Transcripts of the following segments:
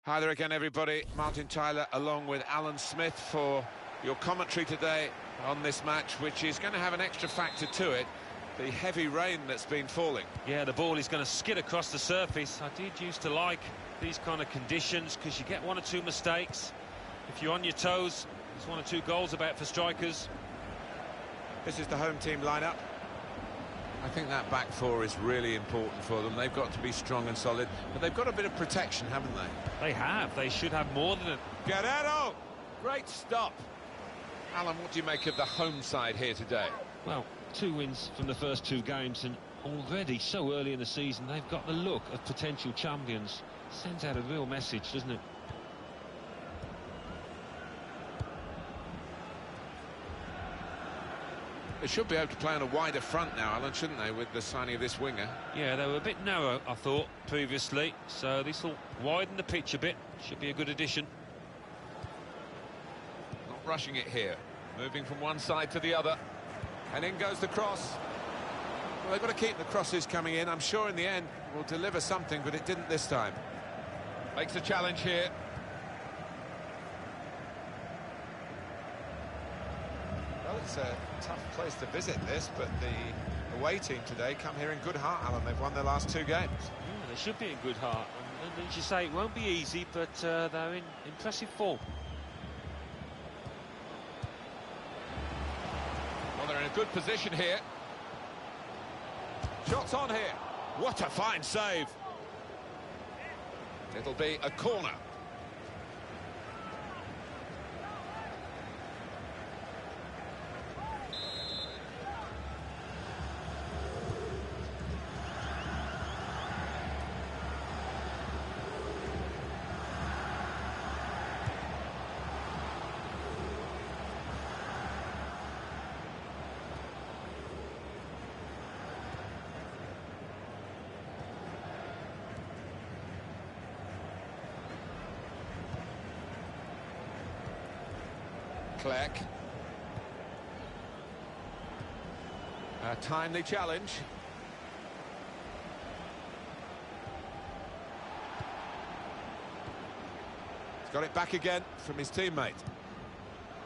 Hi there again, everybody. Martin Tyler along with Alan Smith for your commentary today on this match, which is going to have an extra factor to it, the heavy rain that's been falling. Yeah, the ball is going to skid across the surface. I did used to like these kind of conditions because you get one or two mistakes. If you're on your toes, there's one or two goals about for strikers. This is the home team lineup. I think that back four is really important for them. They've got to be strong and solid, but they've got a bit of protection, haven't they? They have. They should have more than it. Guerrero! Great stop. Alan, what do you make of the home side here today? Well, 2 wins from the first 2 games, and already so early in the season, they've got the look of potential champions. Sends out a real message, doesn't it? They should be able to play on a wider front now, Alan, shouldn't they, with the signing of this winger? Yeah, they were a bit narrow, I thought, previously, so this will widen the pitch a bit. Should be a good addition. Not rushing it here, moving from one side to the other, and in goes the cross. Well, they've got to keep the crosses coming in. I'm sure in the end will deliver something, but it didn't this time. Makes a challenge here. Well, it's a tough place to visit this, but the away team today come here in good heart, Alan. They've won their last 2 games. Yeah, they should be in good heart. And as you say, it won't be easy, but they're in impressive form. Well, they're in a good position here. Shots on here. What a fine save. It'll be a corner. Clerk. A timely challenge. He's got it back again from his teammate.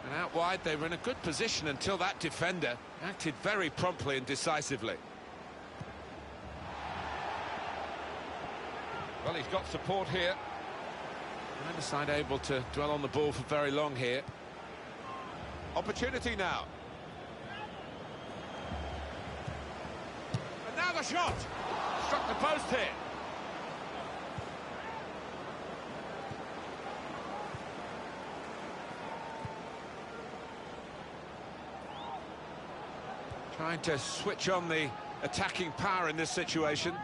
And out wide, they were in a good position until that defender acted very promptly and decisively. Well, he's got support here. Neither side able to dwell on the ball for very long here. Opportunity now. And now the shot! Struck the post here. Trying to switch on the attacking power in this situation.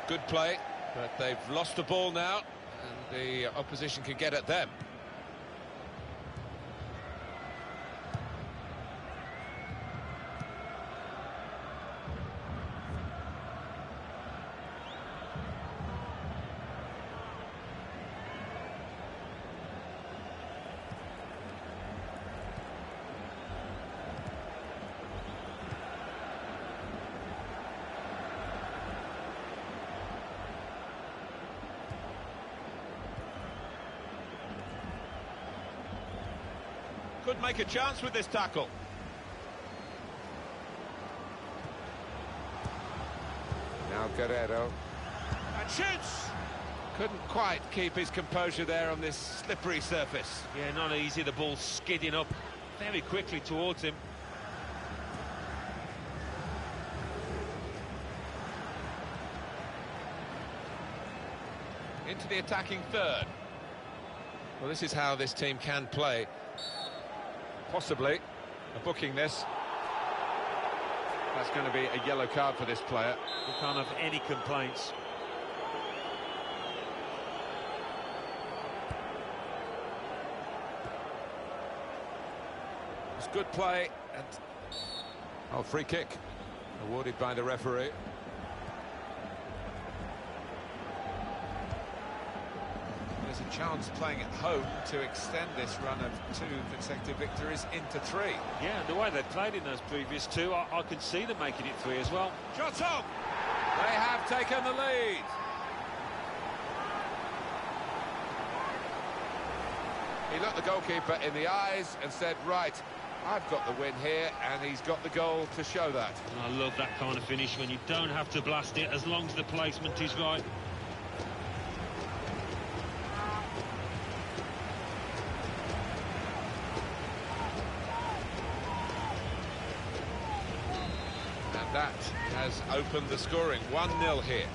Good play, but they've lost the ball now, and the opposition can get at them. Could make a chance with this tackle. Now Guerrero. And shoots! Couldn't quite keep his composure there on this slippery surface. Yeah, not easy. The ball skidding up very quickly towards him. Into the attacking third. Well, this is how this team can play. Possibly a booking this. That's going to be a yellow card for this player. We can't have any complaints. It's good play and free kick awarded by the referee. There's a chance playing at home to extend this run of 2 consecutive victories into 3. Yeah, the way they played in those previous 2, I can see them making it 3 as well. Shot on! They have taken the lead. He looked the goalkeeper in the eyes and said, right, I've got the win here, and he's got the goal to show that. I love that kind of finish when you don't have to blast it as long as the placement is right. And that has opened the scoring. 1-0 here.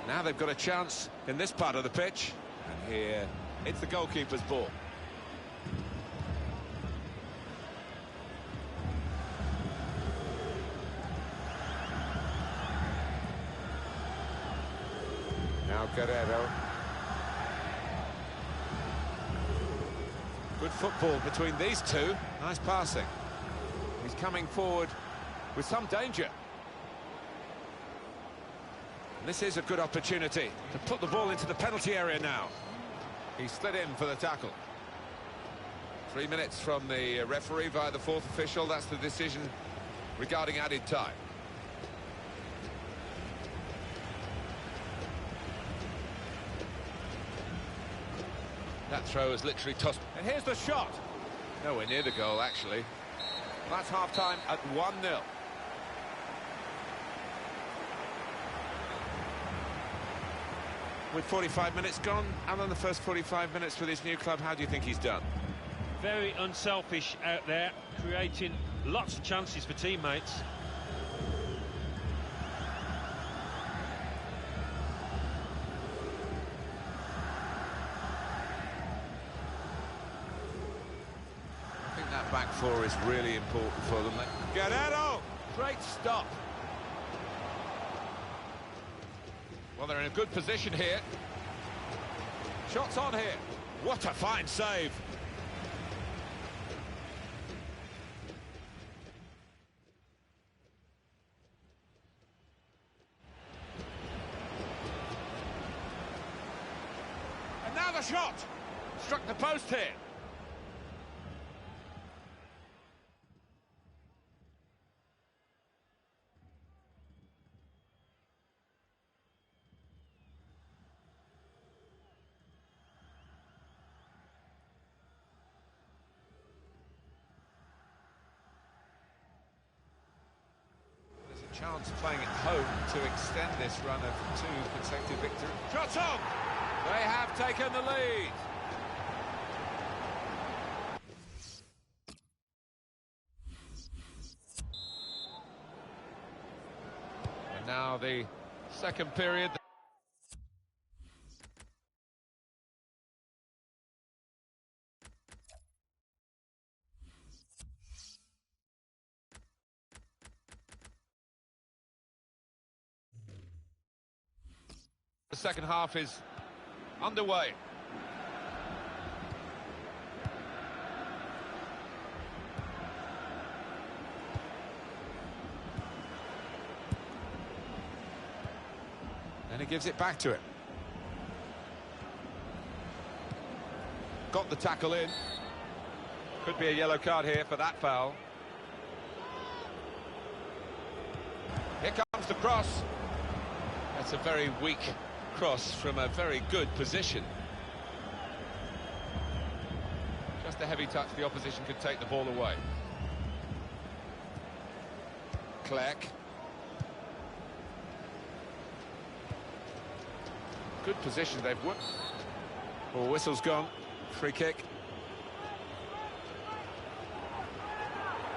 Now they've got a chance in this part of the pitch. And here, it's the goalkeeper's ball. Now Carreira. Good football between these two. Nice passing. He's coming forward with some danger. And this is a good opportunity to put the ball into the penalty area now. He slid in for the tackle. 3 minutes from the referee via the fourth official. That's the decision regarding added time. That throw is literally tossed. And here's the shot. Nowhere near the goal, actually. That's half-time at 1-0. With 45 minutes gone, Alan, the first 45 minutes for this new club, how do you think he's done? Very unselfish out there, creating lots of chances for teammates. I think that back four is really important for them. Guerrero! Great stop. Well, they're in a good position here. Shots on here. What a fine save. And now the shot. Struck the post here. Chance playing at home to extend this run of 2 consecutive victories. Shots on! They have taken the lead. And now the second period. The second half is underway. And he gives it back to him. Got the tackle in. Could be a yellow card here for that foul. Here comes the cross. That's a very weak cross from a very good position. Just a heavy touch, the opposition could take the ball away. Clerc. Good position they've worked. Oh, whistle's gone. Free kick.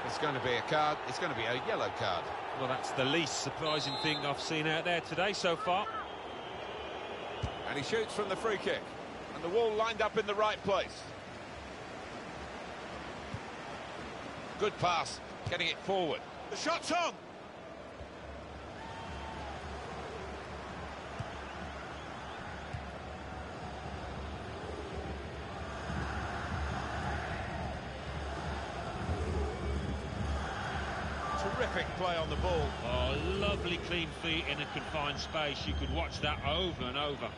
It's going to be a card. It's going to be a yellow card. Well, that's the least surprising thing I've seen out there today so far. And he shoots from the free kick. And the wall lined up in the right place. Good pass, getting it forward. The shot's on! Terrific play on the ball. Oh, lovely clean feet in a confined space. You could watch that over and over.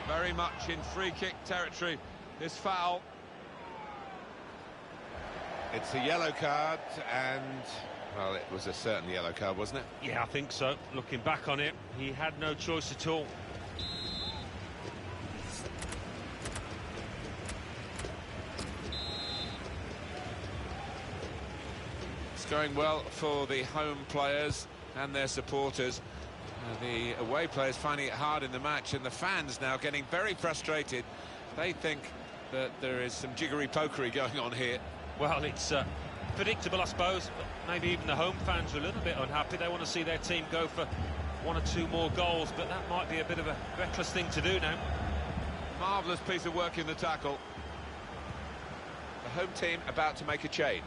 Very much in free kick territory, this foul. It's a yellow card, and Well, it was a certain yellow card, wasn't it? Yeah, I think so. Looking back on it, he had no choice at all. It's going well for the home players and their supporters. The away players finding it hard in the match, and the fans now getting very frustrated. They think that there is some jiggery-pokery going on here. Well, it's predictable, I suppose, but maybe even the home fans are a little bit unhappy. They want to see their team go for 1 or 2 more goals, but that might be a bit of a reckless thing to do now. Marvellous piece of work in the tackle. The home team about to make a change.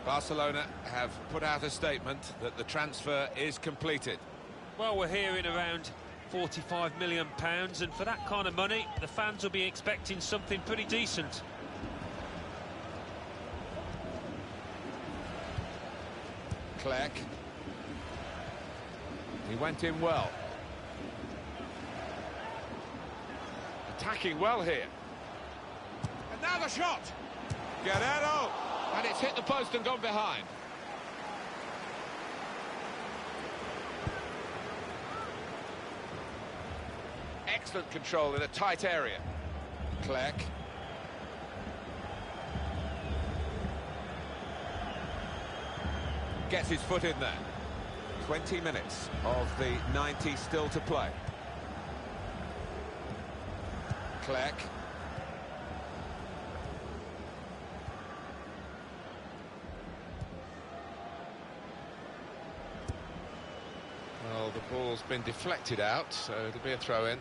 Barcelona have put out a statement that the transfer is completed. Well, we're hearing around £45 million, and for that kind of money, the fans will be expecting something pretty decent. Clerc. He went in well. Attacking well here. And now the shot! Guerrero! And it's hit the post and gone behind. Excellent control in a tight area. Clerc. Gets his foot in there. 20 minutes of the 90 still to play. Clerc. Well, the ball's been deflected out, so it'll be a throw-in.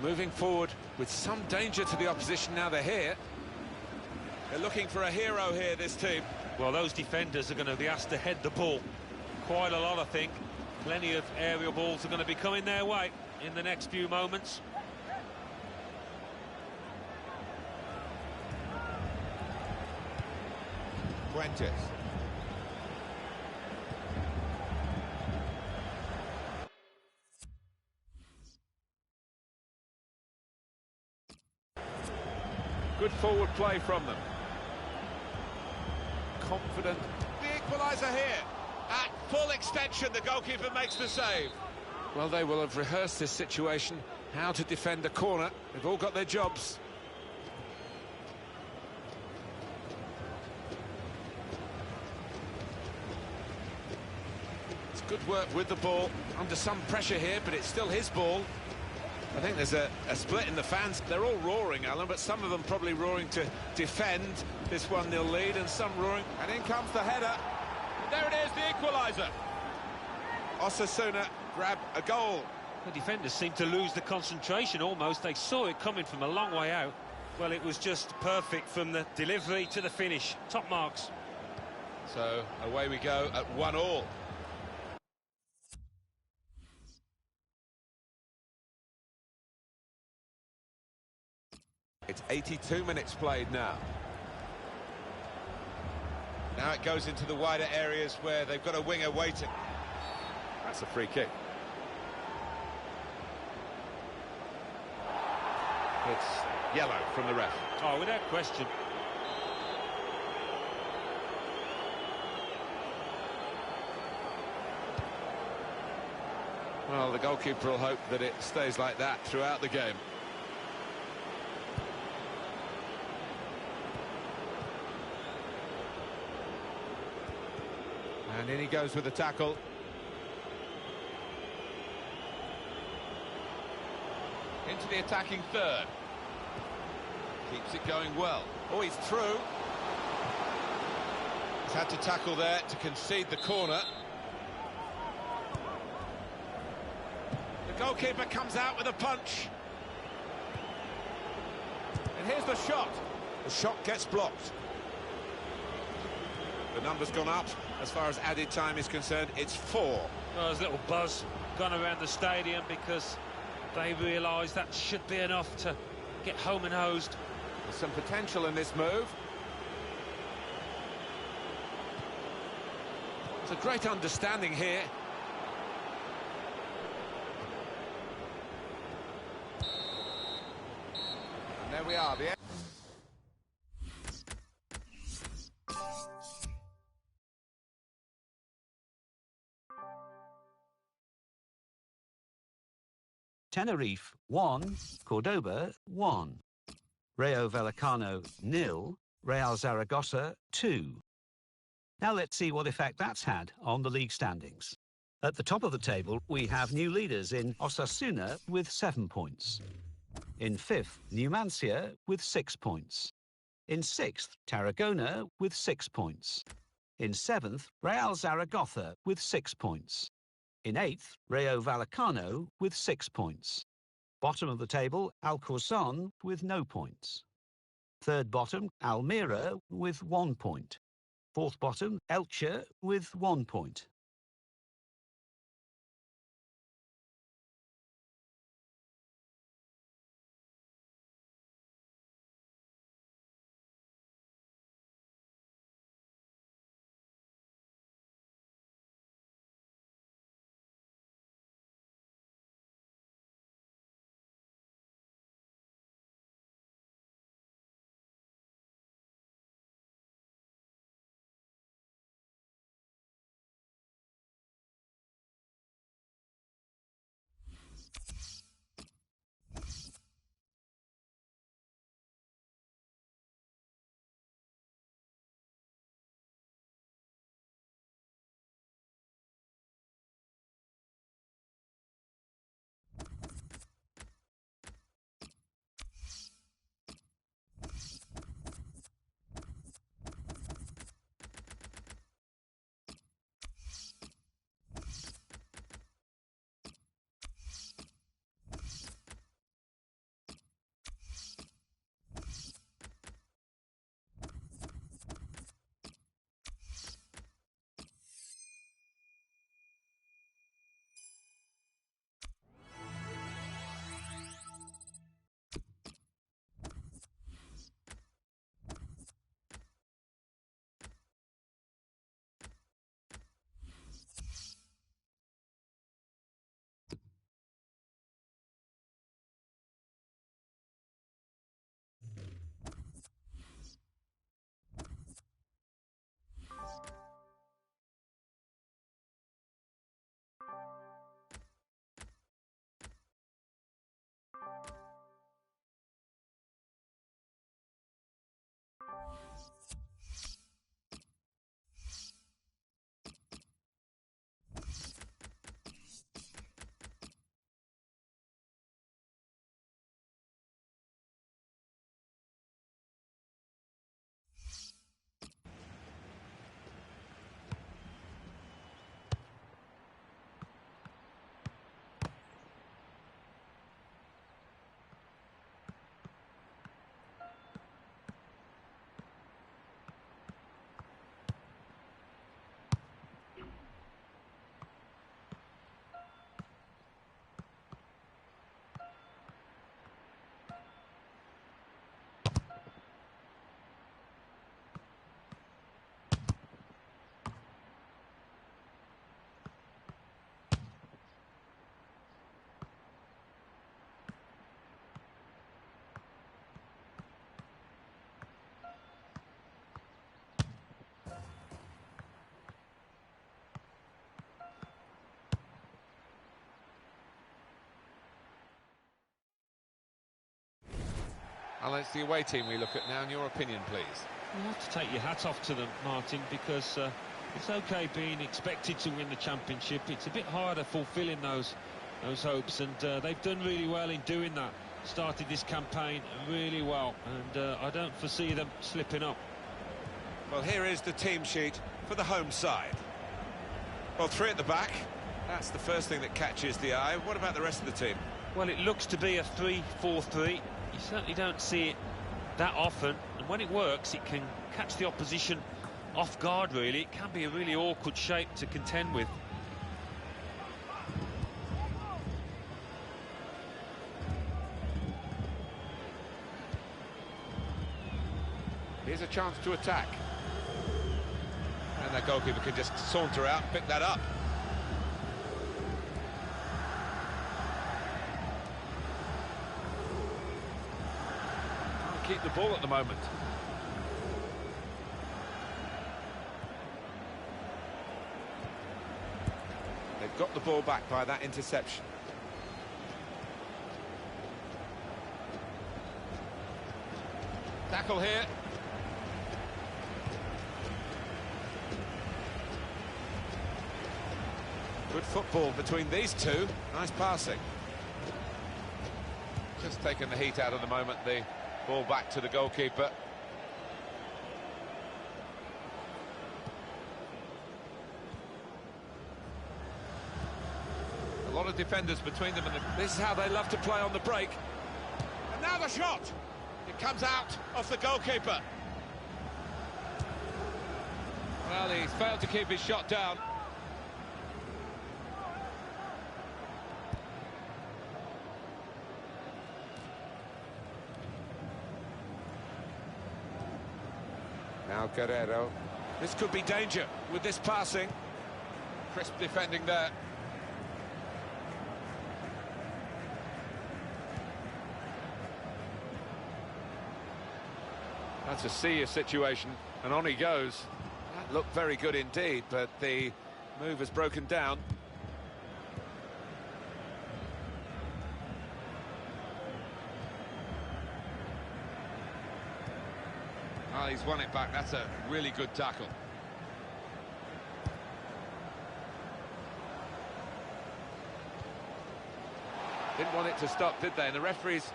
Moving forward with some danger to the opposition now they're here. They're looking for a hero here, this team. Well, those defenders are going to be asked to head the ball quite a lot, I think. Plenty of aerial balls are going to be coming their way in the next few moments. Fuentes. Good forward play from them. Confident. The equaliser here. At full extension, the goalkeeper makes the save. Well, they will have rehearsed this situation, how to defend a corner. They've all got their jobs. It's good work with the ball. Under some pressure here, but it's still his ball. I think there's a split in the fans. They're all roaring, Alan, but some of them probably roaring to defend this 1-0 lead, and some roaring. And in comes the header. And there it is, the equaliser. Osasuna grab a goal. The defenders seem to lose the concentration almost. They saw it coming from a long way out. Well, it was just perfect from the delivery to the finish. Top marks. So away we go at 1-1. It's 82 minutes played now. Now it goes into the wider areas where they've got a winger waiting. That's a free kick. It's yellow from the ref. Oh, without question. Well, the goalkeeper will hope that it stays like that throughout the game. And in he goes with the tackle. Into the attacking third. Keeps it going well. Oh, he's through. He's had to tackle there to concede the corner. The goalkeeper comes out with a punch. And here's the shot. The shot gets blocked. The number's gone up. As far as added time is concerned, it's 4. Well, there's a little buzz gone around the stadium because they realise that should be enough to get home and hosed. There's some potential in this move. It's a great understanding here. There we are. Tenerife 1, Cordoba 1. Rayo Vallecano 0, Real Zaragoza 2. Now let's see what effect that's had on the league standings. At the top of the table, we have new leaders in Osasuna with 7 points. In 5th, Numancia with 6 points. In 6th, Tarragona with 6 points. In 7th, Real Zaragoza with 6 points. In 8th, Rayo Vallecano with 6 points. Bottom of the table, Alcorcón with no points. Third bottom, Almira with 1 point. Fourth bottom, Elche with 1 point. Well, it's the away team we look at now, and your opinion, please. You have to take your hat off to them, Martin, because it's okay being expected to win the championship. It's a bit harder fulfilling those hopes, and they've done really well in doing that. Started this campaign really well, and I don't foresee them slipping up. Well, here is the team sheet for the home side. Well, 3 at the back. That's the first thing that catches the eye. What about the rest of the team? Well, it looks to be a 3-4-3. You certainly don't see it that often, and when it works, it can catch the opposition off guard, really. It can be a really awkward shape to contend with. Here's a chance to attack. And that goalkeeper can just saunter out and pick that up. keep the ball at the moment. They've got the ball back by that interception. Tackle here. Good football between these two. Nice passing. Just taking the heat out of the moment. The ball back to the goalkeeper. A lot of defenders between them, and this is how they love to play on the break. And now the shot! It comes out off the goalkeeper. Well, he's failed to keep his shot down. Now Carreira. This could be danger with this passing. Crisp defending there. That's a serious situation, and on he goes. That looked very good indeed, but the move has broken down. Oh, he's won it back. That's a really good tackle. Didn't want it to stop, did they? And the referees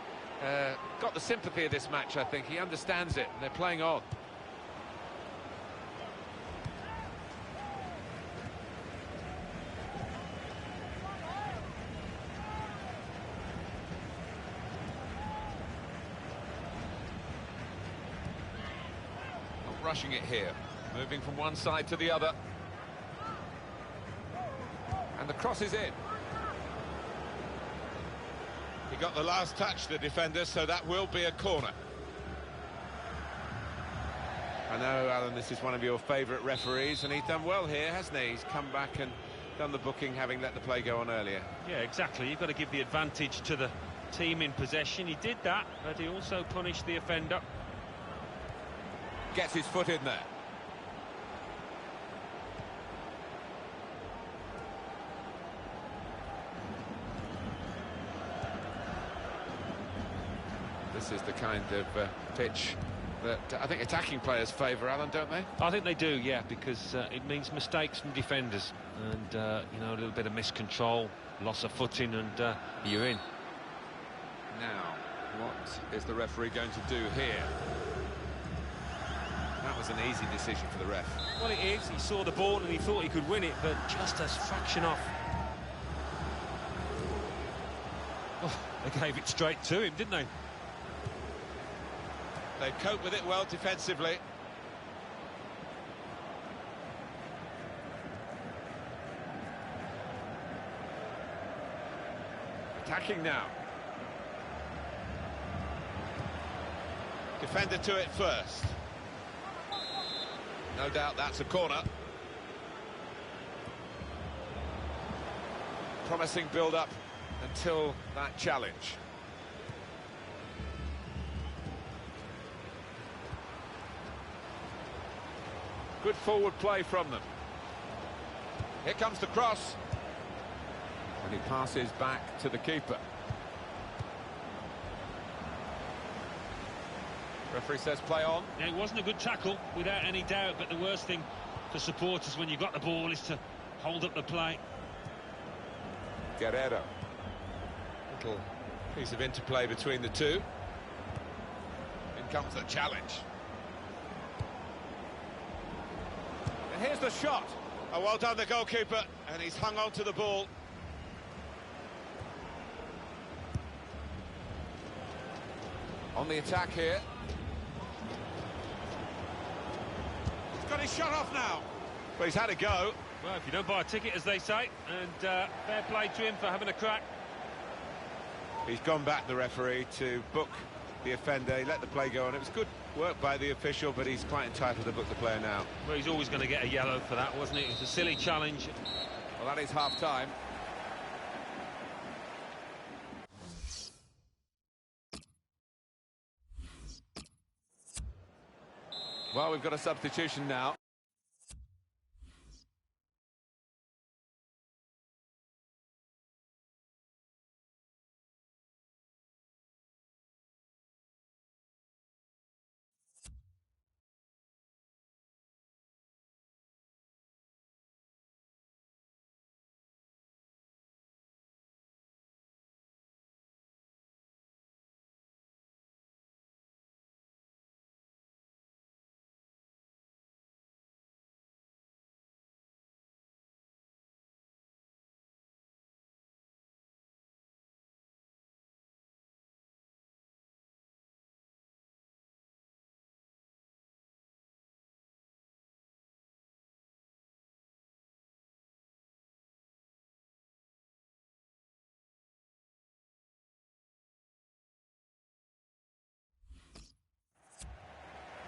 got the sympathy of this match, I think. He understands it, and they're playing on. Not rushing it here. Moving from one side to the other. And the cross is in. He got the last touch, the defender, so that will be a corner. I know, Alan, this is one of your favourite referees, and he's done well here, hasn't he? He's come back and done the booking, having let the play go on earlier. Yeah, exactly. You've got to give the advantage to the team in possession. He did that, but he also punished the offender. Gets his foot in there. This is the kind of pitch that I think attacking players favour, Alan, don't they? I think they do, yeah, because it means mistakes from defenders and, you know, a little bit of miscontrol, loss of footing, and you're in. Now, what is the referee going to do here? That was an easy decision for the ref. Well, it is. He saw the ball and he thought he could win it, but just a fraction off. Oh, they gave it straight to him, didn't they? They cope with it well defensively. Attacking now. Defender to it first. No doubt that's a corner. Promising build-up until that challenge. Good forward play from them. Here comes the cross. And he passes back to the keeper. Referee says play on. Yeah, it wasn't a good tackle, without any doubt, but the worst thing for supporters when you've got the ball is to hold up the play. Carreira. Little piece of interplay between the two. In comes the challenge. And here's the shot. Oh, well done, the goalkeeper, and he's hung on to the ball. On the attack here. He's got his shot off now. Well, he's had a go. Well, if you don't buy a ticket, as they say, and fair play to him for having a crack. He's gone back, the referee, to book the offender. He let the play go on. It was good work by the official, but he's quite entitled to book the player now. Well, he's always going to get a yellow for that, wasn't it? It was a silly challenge. Well, that is half-time. Well, we've got a substitution now.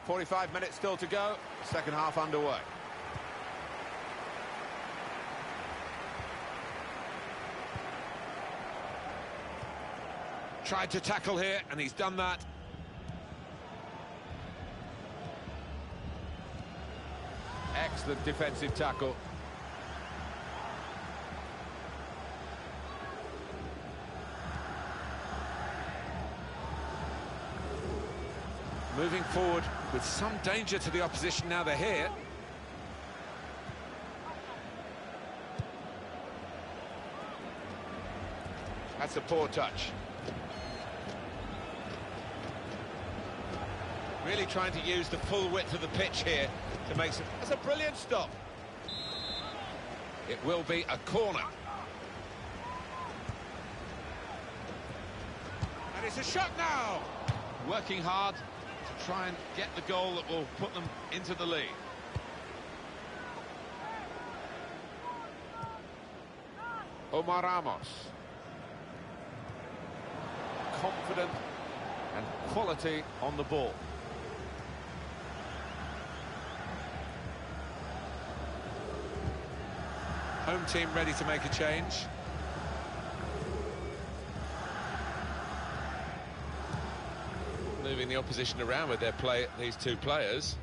"45 minutes still to go, second half underway. Tried to tackle here, and he's done that. Excellent defensive tackle. Moving forward with some danger to the opposition now they're here. That's a poor touch. Really trying to use the full width of the pitch here to make some... That's a brilliant stop. It will be a corner. And it's a shot now. Working hard to try and get the goal that will put them into the lead. Omar Ramos. Confident and quality on the ball. Home team ready to make a change. Moving the opposition around with their play, these two players.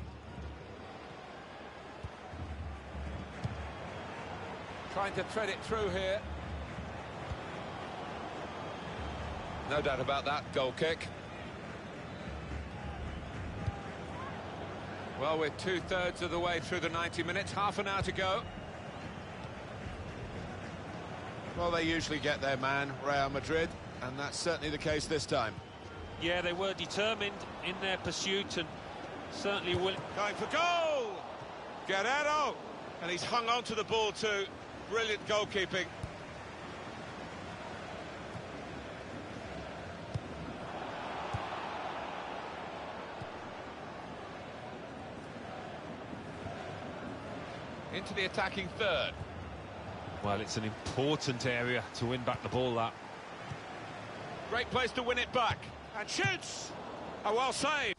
Trying to thread it through here. No doubt about that, goal kick. Well, we're two-thirds of the way through the 90 minutes, half an hour to go. Well, they usually get their man, Real Madrid, and that's certainly the case this time. Yeah, they were determined in their pursuit and certainly will. Going for goal! Guerrero! And he's hung on to the ball too. Brilliant goalkeeping. Into the attacking third. Well, it's an important area to win back the ball, that. Great place to win it back. And shoots! Oh, well saved.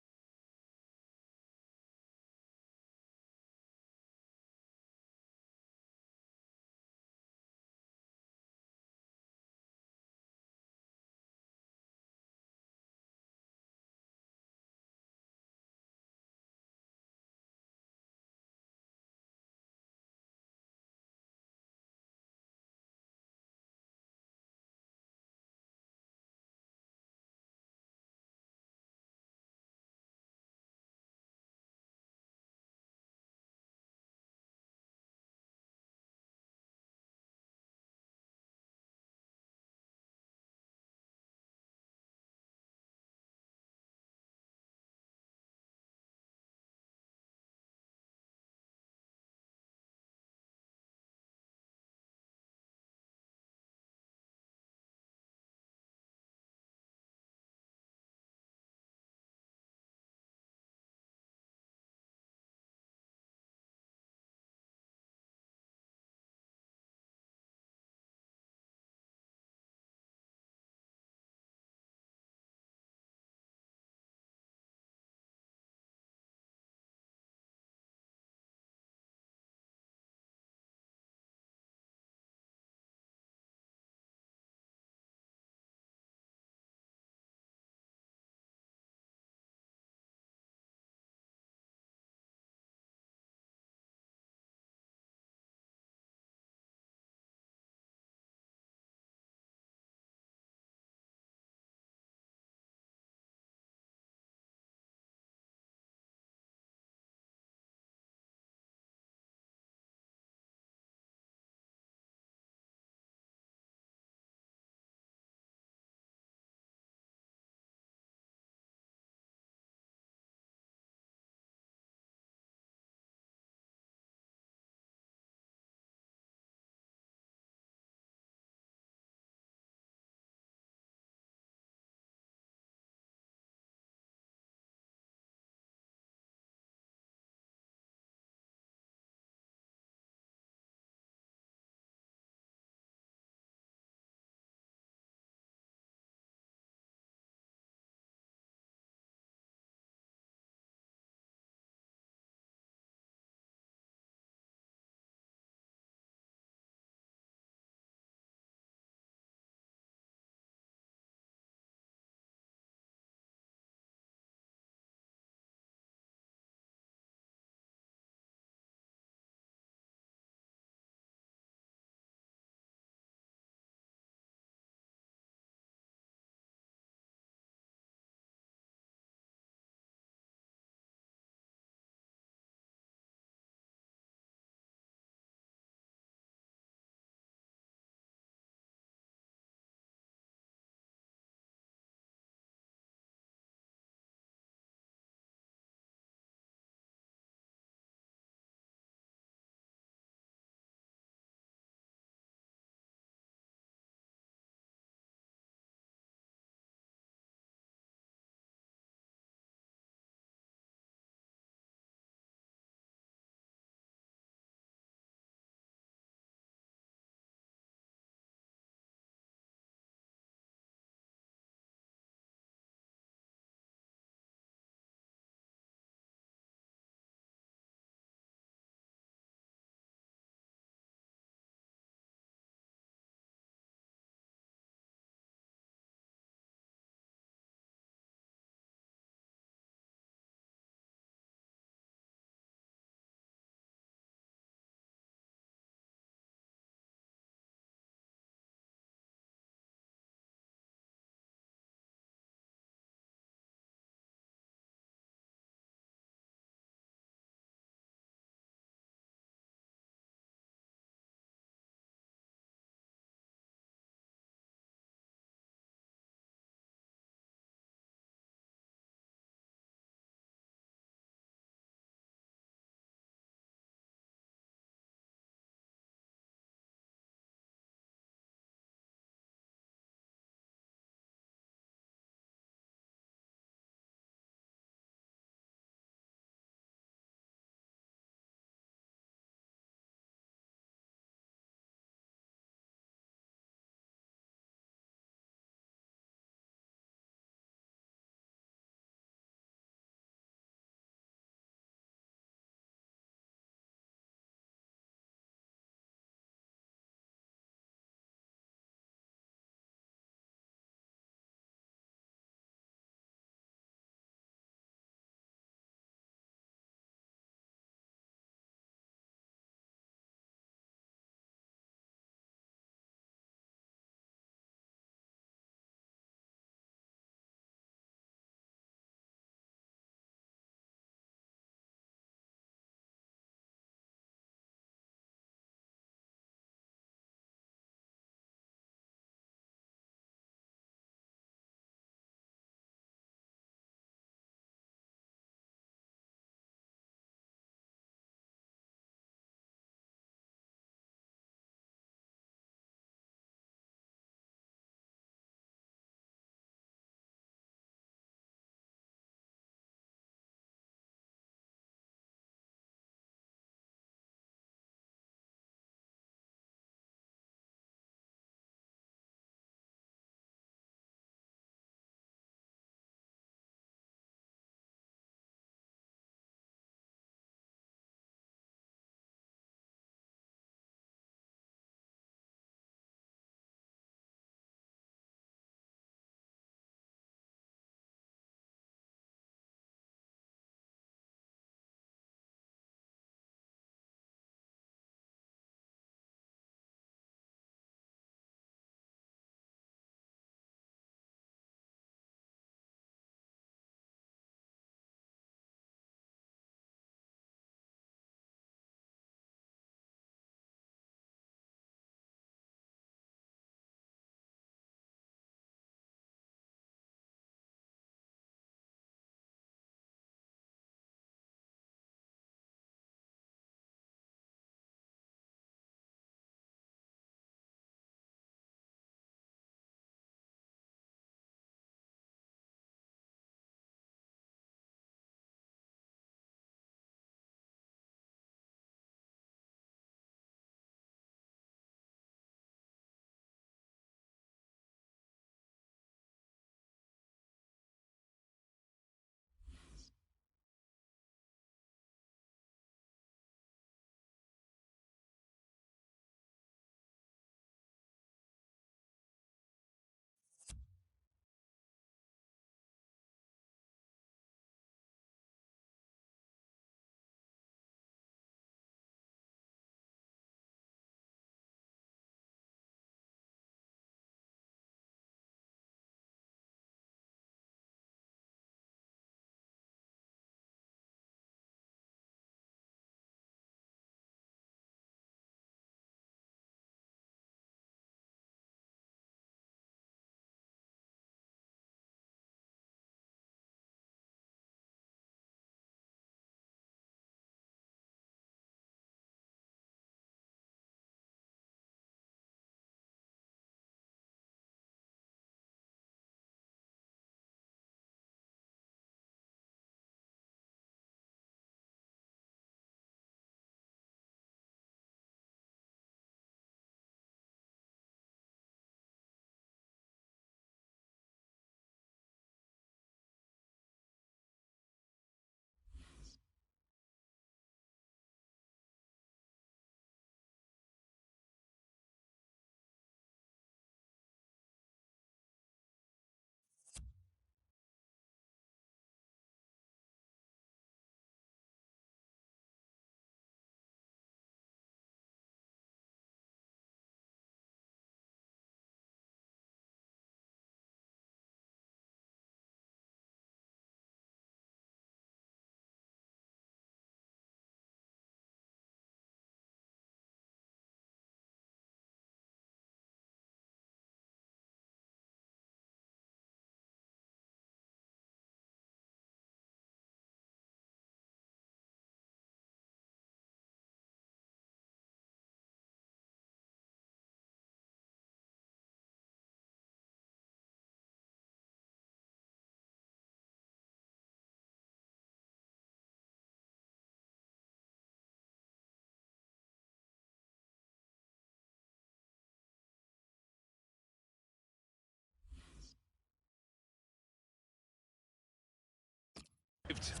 achieved.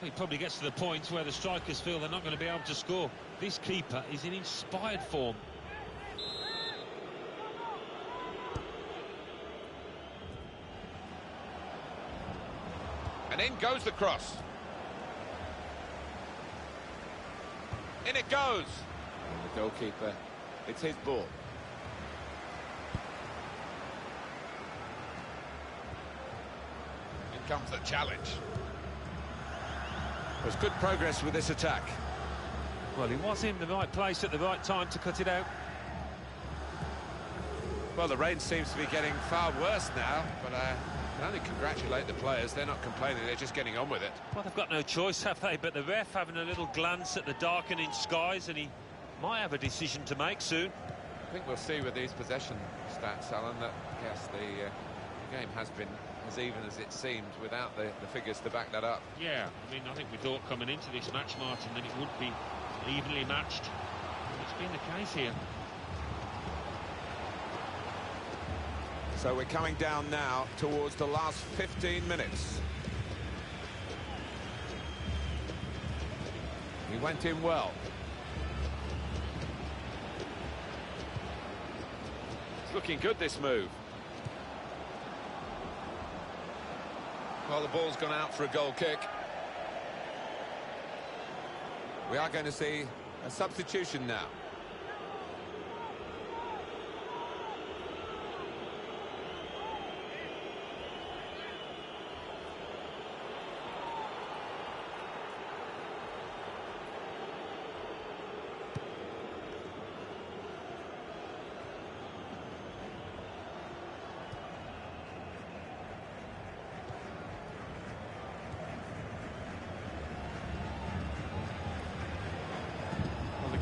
He probably gets to the point where the strikers feel they're not going to be able to score. This keeper is in inspired form. And in goes the cross. In it goes. And the goalkeeper, it's his ball. In comes the challenge. There's good progress with this attack. Well, he was in the right place at the right time to cut it out. Well, the rain seems to be getting far worse now, but I can only congratulate the players. They're not complaining, they're just getting on with it. Well, they've got no choice, have they? But the ref having a little glance at the darkening skies, and he might have a decision to make soon. I think we'll see with these possession stats, Alan, that, yes, the game has been as even as it seemed without the figures to back that up. Yeah, I mean, I think we thought coming into this match, Martin, that it would be evenly matched. It's been the case here. So we're coming down now towards the last 15 minutes. He went in well. It's looking good, this move. Well, the ball's gone out for a goal kick. We are going to see a substitution now.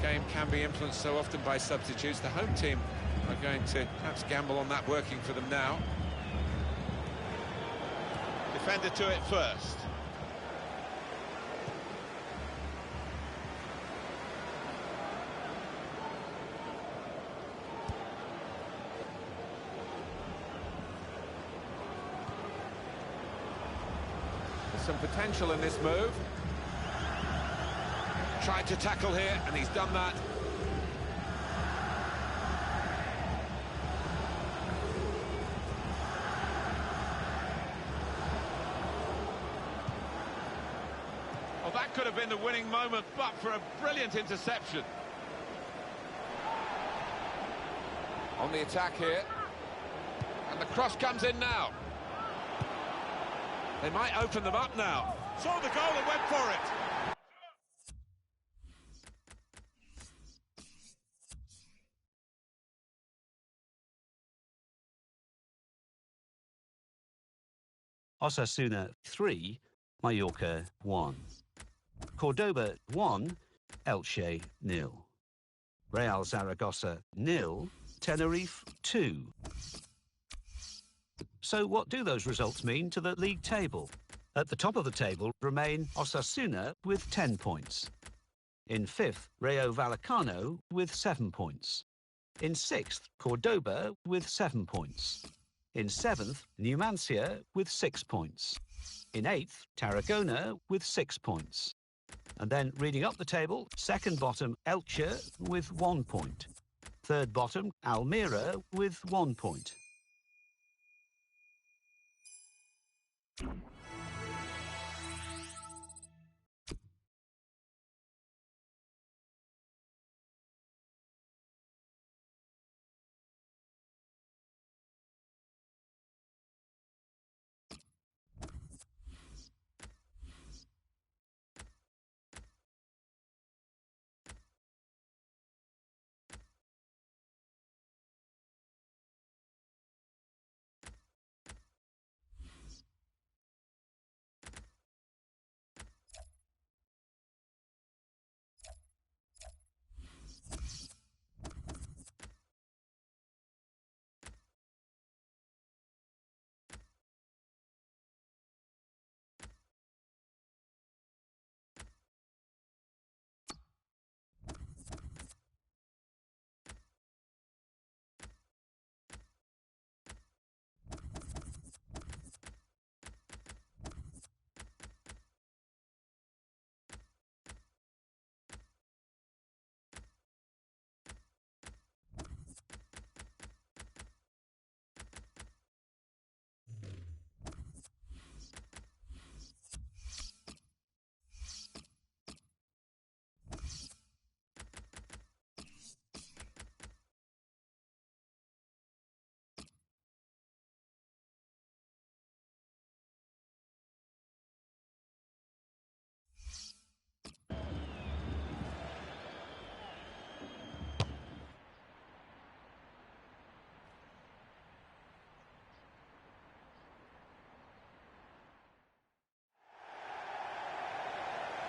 Game can be influenced so often by substitutes. The home team are going to perhaps gamble on that working for them now. Defender to it first. There's some potential in this move. Tried to tackle here, and he's done that. Well, that could have been the winning moment, but for a brilliant interception. On the attack here. And the cross comes in now. They might open them up now. Saw the goal and went for it. Osasuna 3, Mallorca 1. Cordoba 1, Elche 0. Real Zaragoza 0, Tenerife 2. So what do those results mean to the league table? At the top of the table remain Osasuna with 10 points. In 5th, Rayo Vallecano with 7 points. In 6th, Cordoba with 7 points. In 7th, Numancia with 6 points. In 8th, Tarragona with 6 points. And then reading up the table, second bottom, Elche with 1 point. Third bottom, Almira with 1 point.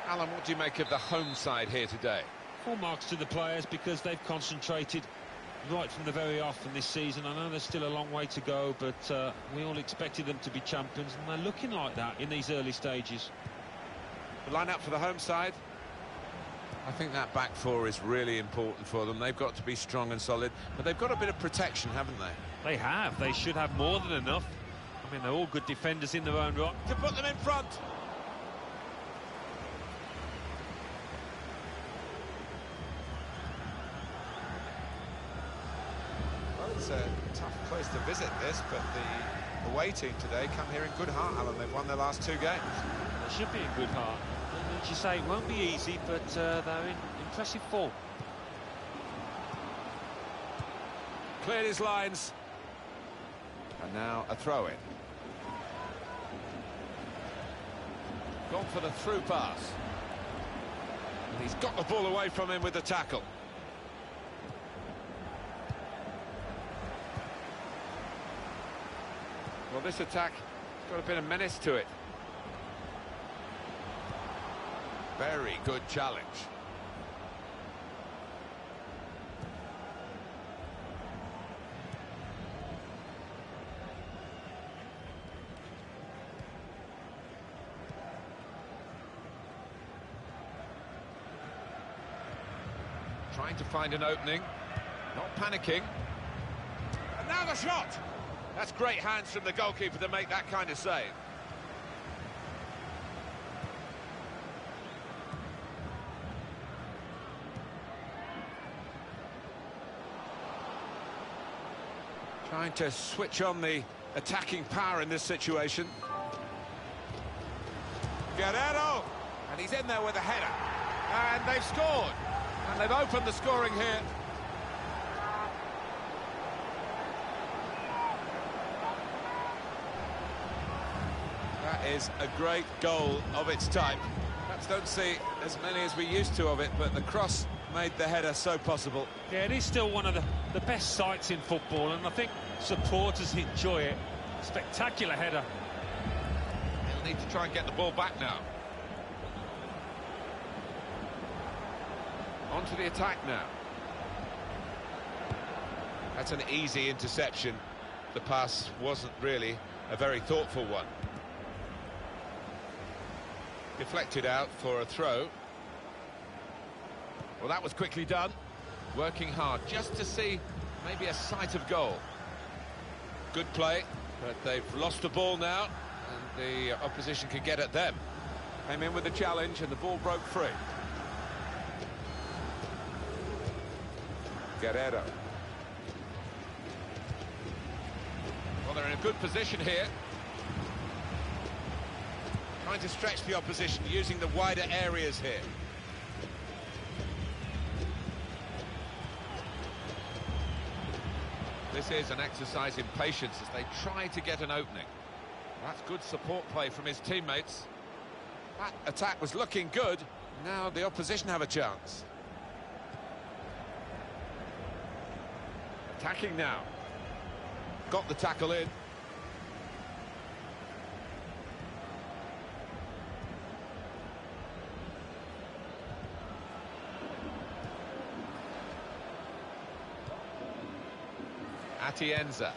Alan, what do you make of the home side here today? Full marks to the players because they've concentrated right from the very off in this season. I know there's still a long way to go, but we all expected them to be champions, and they're looking like that in these early stages. The line-up for the home side. I think that back four is really important for them. They've got to be strong and solid, but they've got a bit of protection, haven't they? They have. They should have more than enough. I mean, they're all good defenders in their own right. To put them in front. Well, it's a tough place to visit this, but the away team today come here in good heart, Alan. They've won their last 2 games. They should be in good heart. And as you say, it won't be easy, but they're in impressive form. Cleared his lines. And now a throw-in. Gone for the through pass. And he's got the ball away from him with the tackle. Well, this attack has got a bit of menace to it. Very good challenge. Trying to find an opening, not panicking. And now the shot! That's great hands from the goalkeeper to make that kind of save. Trying to switch on the attacking power in this situation. Guerrero! And he's in there with a header. And they've scored. And they've opened the scoring here. That is a great goal of its type. Perhaps don't see as many as we used to of it, but the cross made the header so possible. Yeah, it is still one of the best sights in football, and I think supporters enjoy it. Spectacular header. He'll need to try and get the ball back now. On to the attack now. That's an easy interception. The pass wasn't really a very thoughtful one. Deflected out for a throw. Well, that was quickly done. Working hard just to see maybe a sight of goal. Good play, but they've lost the ball now, and the opposition can get at them. Came in with the challenge, and the ball broke free. Guerrero. Well, they're in a good position here. Trying to stretch the opposition, using the wider areas here. This is an exercise in patience as they try to get an opening. That's good support play from his teammates. That attack was looking good. Now the opposition have a chance. Attacking now. Got the tackle in. Atienza.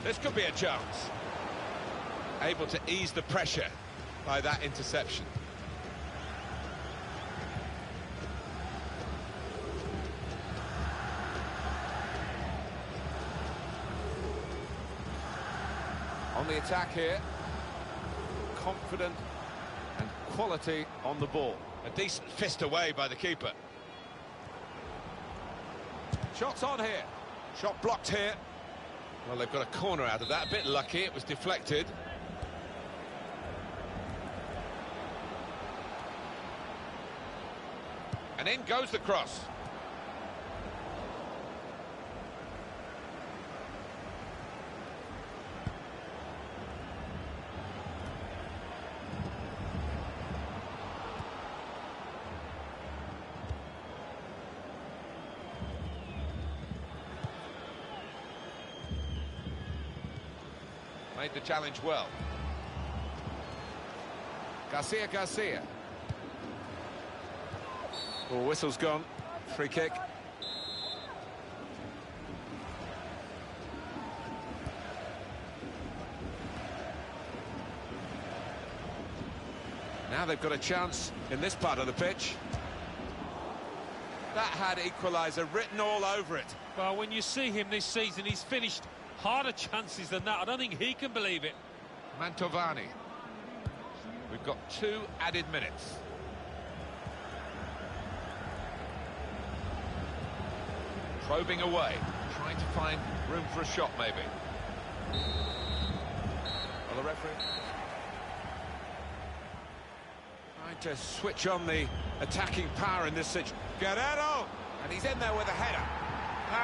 This could be a chance. Able to ease the pressure by that interception. On the attack here. Confident and quality on the ball. A decent fist away by the keeper. Shots on here. Shot blocked here. Well, they've got a corner out of that. A bit lucky, it was deflected. And in goes the cross. Made the challenge well. Garcia. Oh, whistle's gone. Free kick. Now they've got a chance in this part of the pitch. That had equaliser written all over it. Well, when you see him this season, he's finished harder chances than that. I don't think he can believe it. Mantovani. We've got 2 added minutes. Probing away, trying to find room for a shot, maybe. Well, the referee trying to switch on the attacking power in this situation. Guerrero! And he's in there with a header.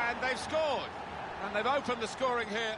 And they've scored. And they've opened the scoring here.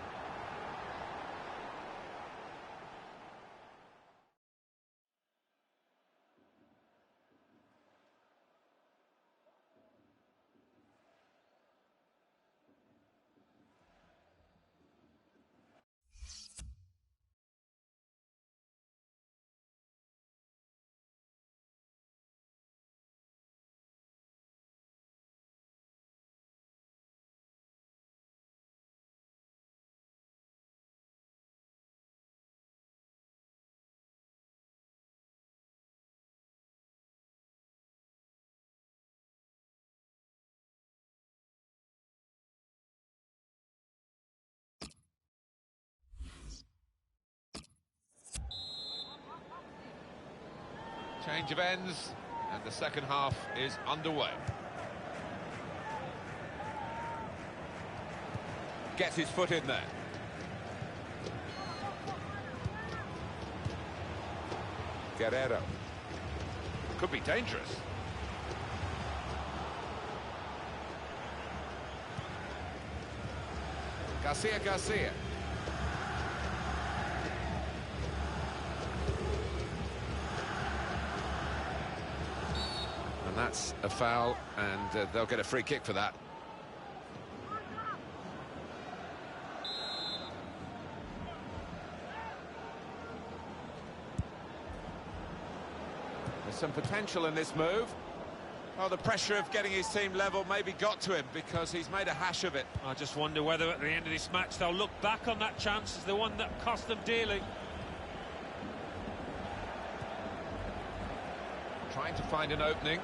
Change of ends, and the second half is underway. Gets his foot in there. Guerrero. Could be dangerous. Garcia. And that's a foul, and they'll get a free kick for that. There's some potential in this move. Oh, the pressure of getting his team level maybe got to him because he's made a hash of it. I just wonder whether at the end of this match they'll look back on that chance as the one that cost them dearly. Trying to find an opening,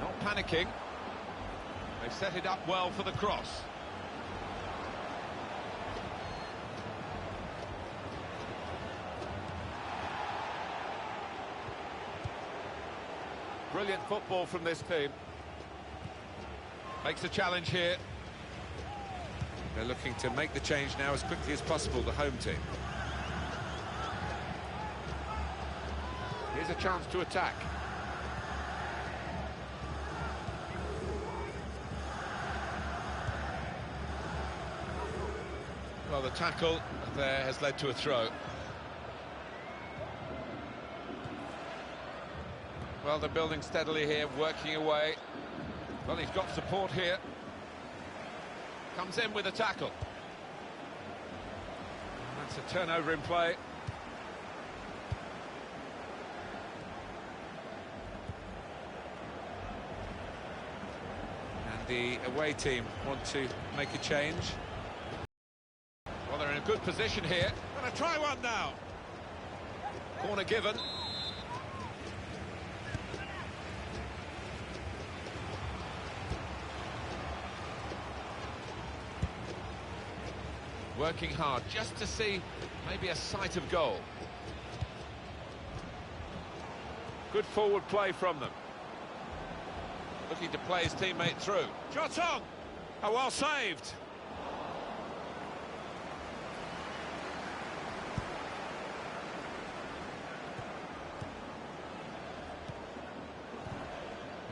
not panicking. They've set it up well for the cross. Brilliant football from this team. Makes a challenge here. They're looking to make the change now as quickly as possible, the home team. Here's a chance to attack. Well, the tackle there has led to a throw. Well, they're building steadily here, working away. Well, he's got support here. Comes in with a tackle. And that's a turnover in play. And the away team want to make a change. Well, they're in a good position here. Gonna try one now. Corner given. Working hard just to see maybe a sight of goal. Good forward play from them. Looking to play his teammate through. Shot on! Oh, well saved.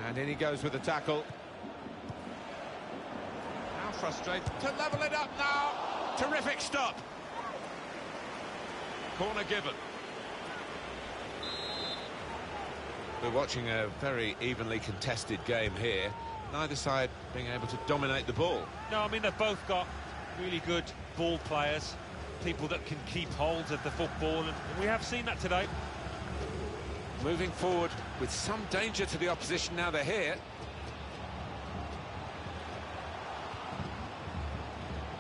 And in he goes with the tackle. Now frustrated to level it up now. Terrific stop. Corner given. We're watching a very evenly contested game here. Neither side being able to dominate the ball. No, I mean, they've both got really good ball players. people that can keep hold of the football, and we have seen that today. Moving forward with some danger to the opposition now they're here.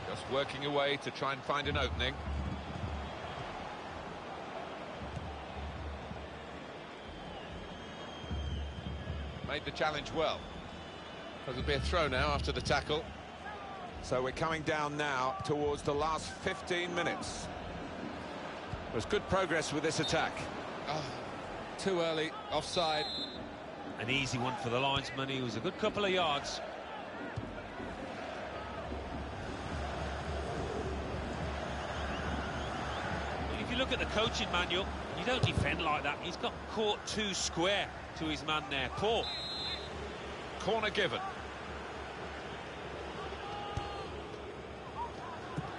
Just working away to try and find an opening. Made the challenge well. There'll be a throw now after the tackle. So we're coming down now towards the last 15 minutes. There's good progress with this attack. Oh, too early, offside. An easy one for the linesman. He was a good couple of yards. If you look at the coaching manual, you don't defend like that. He's got caught too square to his man there. Poor. Corner given.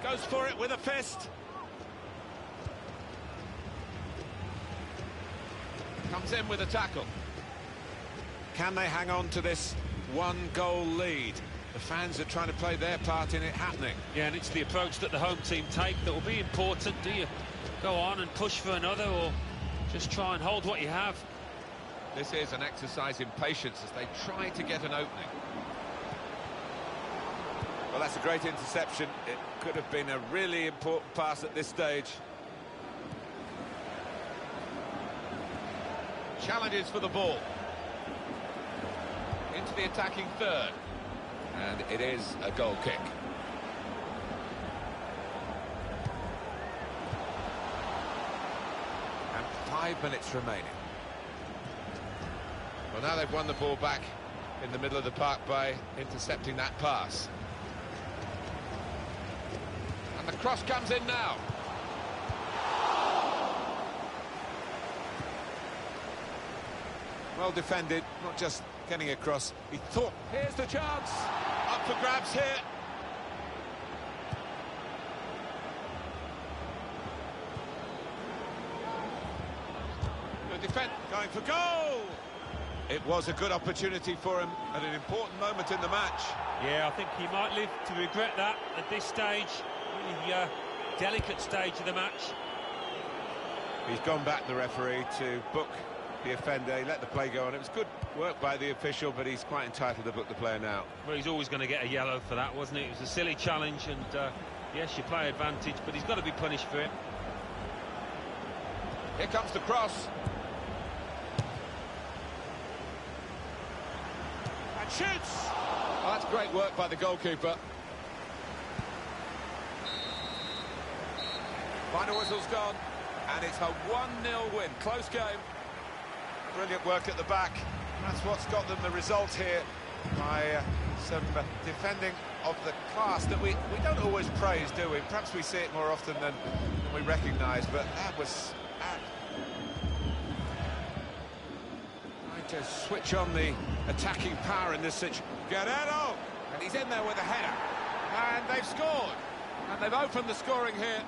Goes for it with a fist. Comes in with a tackle. Can they hang on to this one-goal lead? The fans are trying to play their part in it happening. Yeah, and it's the approach that the home team take that will be important. Do you go on and push for another, or just try and hold what you have? This is an exercise in patience as they try to get an opening. Well, that's a great interception. It could have been a really important pass at this stage. Challenges for the ball. Into the attacking third. And it is a goal kick. And 5 minutes remaining. Well, now they've won the ball back in the middle of the park by intercepting that pass. And the cross comes in now. Well defended, not just getting across. He thought, here's the chance. Up for grabs here. The defence going for goal. It was a good opportunity for him at an important moment in the match. Yeah, I think he might live to regret that at this stage. Really delicate stage of the match. He's gone back, the referee, to book the offender. He let the play go on. It was good work by the official, but he's quite entitled to book the player now. Well, he's always going to get a yellow for that, wasn't it? It was a silly challenge, and yes, you play advantage, but he's got to be punished for it. Here comes the cross. And shoots! Well, that's great work by the goalkeeper. Final whistle's gone, and it's a 1-0 win. Close game. Brilliant work at the back. That's what's got them the result here, by some defending of the class that we don't always praise, do we? Perhaps we see it more often than we recognise, but that was... Trying to switch on the attacking power in this situation. Guerrero! And he's in there with a header. And they've scored. And they've opened the scoring here.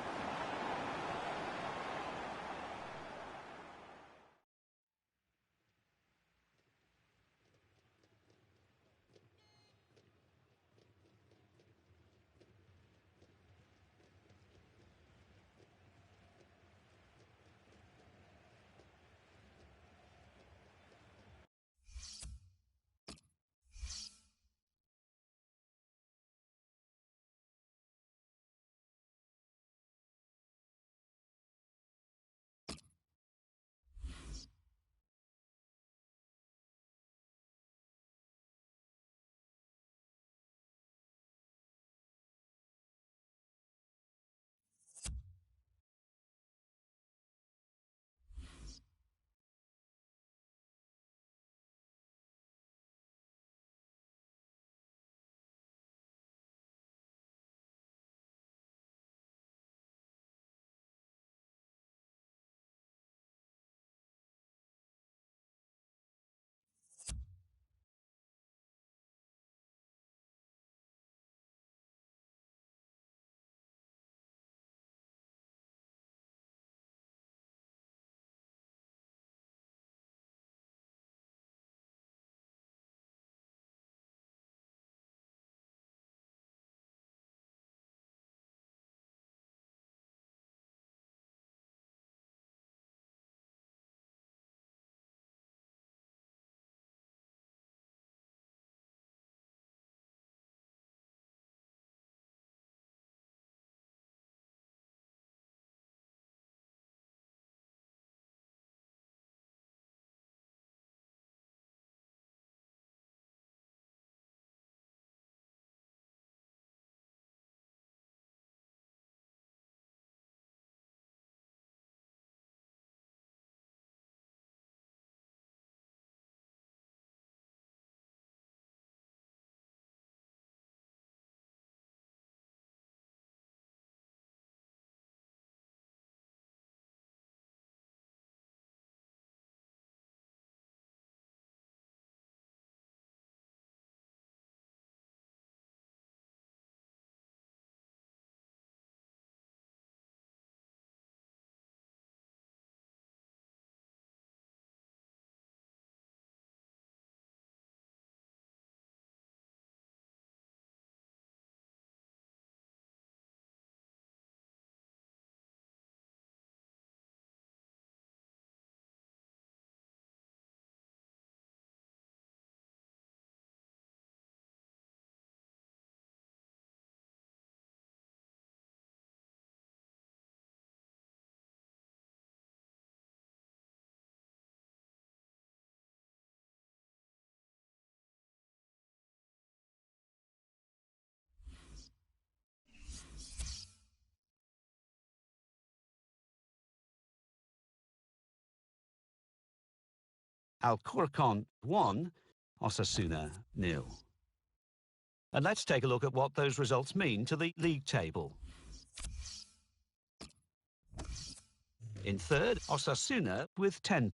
Alcorcon 1, Osasuna 0. And let's take a look at what those results mean to the league table. In third, Osasuna with 10